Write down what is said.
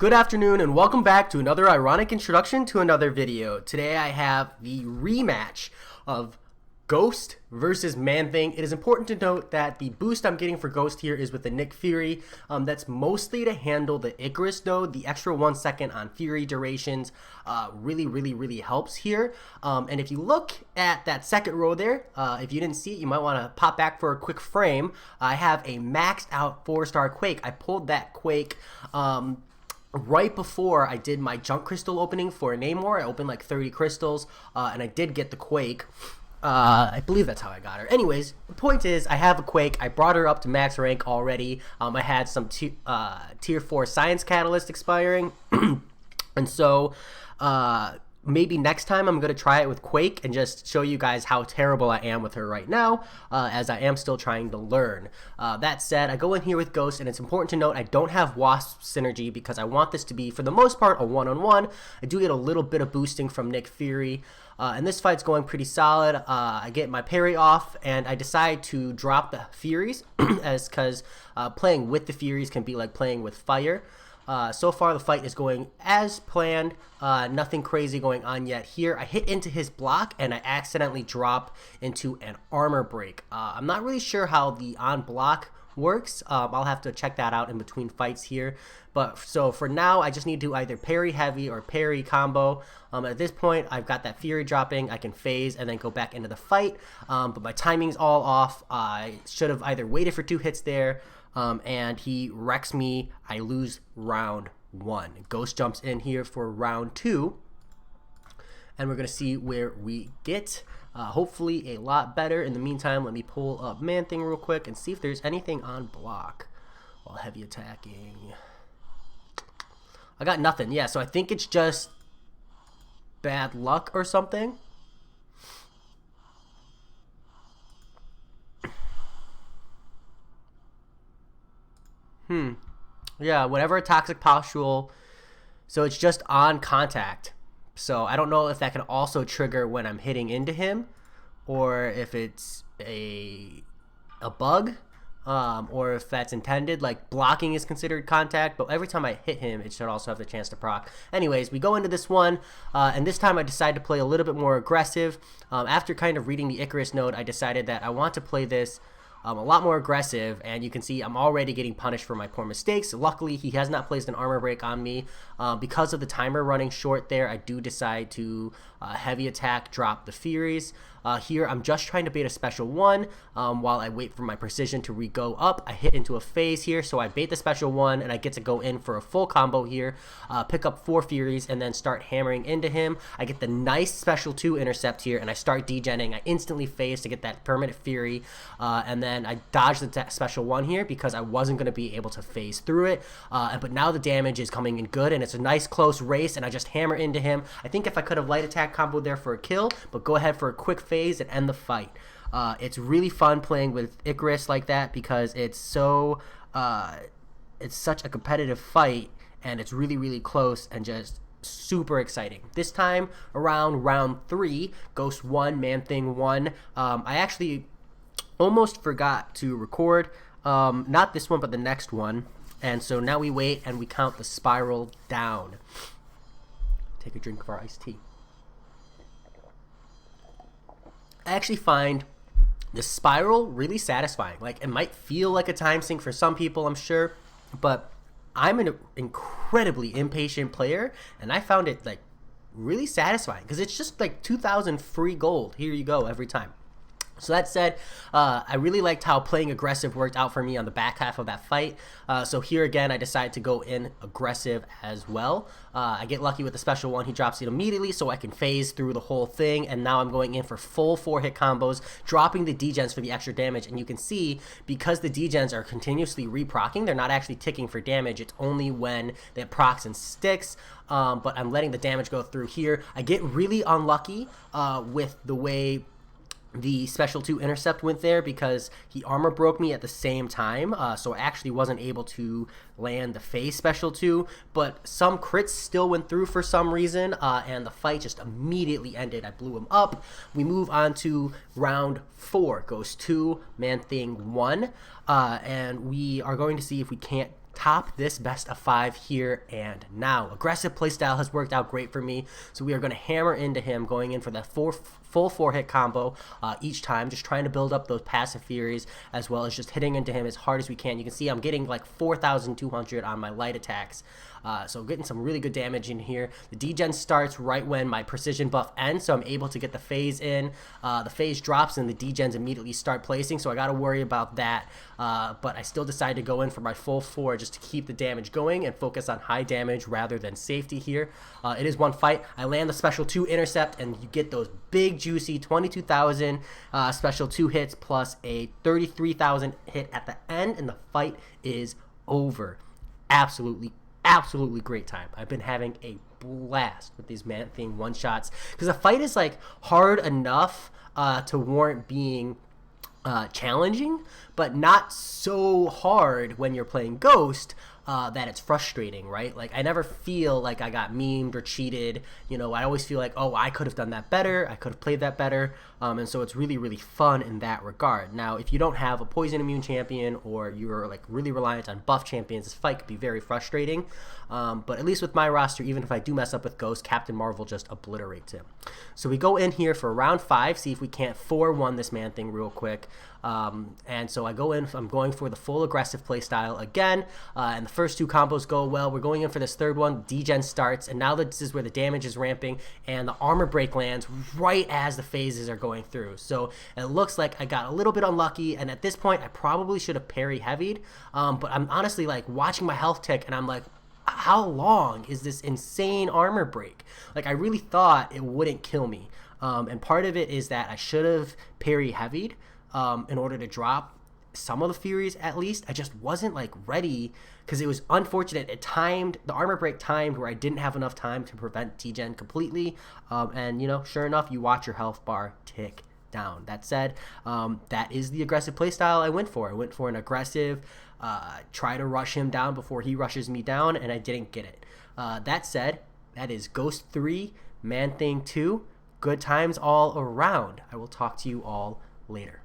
Good afternoon and welcome back to another ironic introduction to another video. Today I have the rematch of Ghost versus Man-Thing. It is important to note that the boost I'm getting for Ghost here is with the Nick Fury. That's mostly to handle the Icarus node. The extra 1 second on Fury durations really helps here. And if you look at that second row there, if you didn't see it, you might want to pop back for a quick frame. I have a maxed out 4-star Quake. I pulled that Quake right before I did my junk crystal opening for Namor. I opened like 30 crystals, and I did get the Quake. I believe that's how I got her. Anyways, the point is, I have a Quake. I brought her up to max rank already. I had some tier 4 Science Catalyst expiring, and so maybe next time I'm going to try it with Quake and just show you guys how terrible I am with her right now, as I am still trying to learn. That said, I go in here with Ghost, and it's important to note I don't have Wasp synergy because I want this to be, for the most part, a one-on-one. I do get a little bit of boosting from Nick Fury, and this fight's going pretty solid. I get my parry off, and I decide to drop the Furies, because playing with the Furies can be like playing with fire. So far the fight is going as planned, nothing crazy going on yet here. I hit into his block and I accidentally drop into an armor break. I'm not really sure how the on block works. I'll have to check that out in between fights here. But so for now, I just need to either parry heavy or parry combo. At this point, I've got that Fury dropping. I can phase and then go back into the fight. But my timing's all off. I should have either waited for 2 hits there, and he wrecks me. I lose round 1. Ghost jumps in here for round 2, and we're gonna see where we get. Hopefully a lot better. In the meantime, let me pull up Man-Thing real quick and see if there's anything on block while heavy attacking. I got nothing. Yeah, so I think it's just bad luck or something. Yeah, whenever a toxic pustule, so it's just on contact. So I don't know if that can also trigger when I'm hitting into him, or if it's a bug, or if that's intended. Like blocking is considered contact, but every time I hit him, it should also have the chance to proc. Anyways, we go into this one, and this time I decide to play a little bit more aggressive. After kind of reading the Icarus node, I decided that I want to play this a lot more aggressive, and you can see I'm already getting punished for my poor mistakes. Luckily, he has not placed an armor break on me. Because of the timer running short there, I do decide to heavy attack, drop the Furies. Here, I'm just trying to bait a special 1 while I wait for my precision to re-go up. I hit into a phase here, so I bait the special 1, and I get to go in for a full combo here, pick up 4 Furies, and then start hammering into him. I get the nice special 2 intercept here, and I start degenning. I instantly phase to get that permanent Fury, and then I dodge the special 1 here because I wasn't going to be able to phase through it. But now the damage is coming in good, and it's a nice close race, and I just hammer into him. I think if I could have light attack combo there for a kill, but go ahead for a quick phase and end the fight. It's really fun playing with Icarus like that because it's so it's such a competitive fight, and it's really close and just super exciting. This time around round 3, Ghost 1, Man-Thing 1. I actually almost forgot to record, not this one but the next one, and so now we wait and we count the spiral down. Take a drink of our iced tea. I actually find the spiral really satisfying. Like, it might feel like a time sink for some people, I'm sure, but I'm an incredibly impatient player, and I found it like really satisfying because it's just like 2,000 free gold. Here you go every time. So that said, I really liked how playing aggressive worked out for me on the back half of that fight. So here again, I decided to go in aggressive as well. I get lucky with the special 1. He drops it immediately so I can phase through the whole thing. And now I'm going in for full 4-hit combos, dropping the degens for the extra damage. And you can see, because the degens are continuously re-procking, they're not actually ticking for damage. It's only when that procs and sticks. But I'm letting the damage go through here. I get really unlucky with the way the special 2 intercept went there because he armor broke me at the same time, so I actually wasn't able to land the phase special 2, but some crits still went through for some reason, and the fight just immediately ended. I blew him up. We move on to round 4, Ghost 2, Man-Thing 1, and we are going to see if we can't top this best of 5 here and now. Aggressive playstyle has worked out great for me, so we are going to hammer into him, going in for that full 4-hit combo each time, just trying to build up those passive furies as well as just hitting into him as hard as we can. You can see I'm getting like 4,200 on my light attacks, so getting some really good damage in here. The degen starts right when my precision buff ends, so I'm able to get the phase in. The phase drops and the degens immediately start placing, so I got to worry about that, but I still decided to go in for my full 4 just to keep the damage going and focus on high damage rather than safety here. It is one fight. I land the special 2 intercept, and you get those big juicy 22,000 special 2 hits plus a 33,000 hit at the end, and the fight is over. Absolutely great time. I've been having a blast with these Man-Thing one-shots because the fight is like hard enough to warrant being challenging, but not so hard when you're playing Ghost that it's frustrating, right? Like, I never feel like I got memed or cheated. You know, I always feel like, oh, I could have done that better. I could have played that better. And so it's really fun in that regard. Now, if you don't have a poison immune champion or you're like really reliant on buff champions, this fight could be very frustrating. But at least with my roster, even if I do mess up with Ghost, Captain Marvel just obliterates him. So we go in here for round 5, see if we can't 4-1 this Man-Thing real quick. And so I go in, I'm going for the full aggressive playstyle again, and the first 2 combos go well. We're going in for this third one. Degen starts, and now this is where the damage is ramping, and the armor break lands right as the phases are going through. So it looks like I got a little bit unlucky, and at this point I probably should have parry heavied, but I'm honestly like watching my health tick, and I'm like, how long is this insane armor break? Like, I really thought it wouldn't kill me, and part of it is that I should have parry heavied in order to drop some of the furies at least. I just wasn't like ready because it was unfortunate. It timed, the armor break timed where I didn't have enough time to prevent degen completely, and you know, sure enough, you watch your health bar tick down. That said, that is the aggressive playstyle I went for. I went for an aggressive, try to rush him down before he rushes me down, and I didn't get it. That said, that is Ghost 3, Man-Thing 2. Good times all around. I will talk to you all later.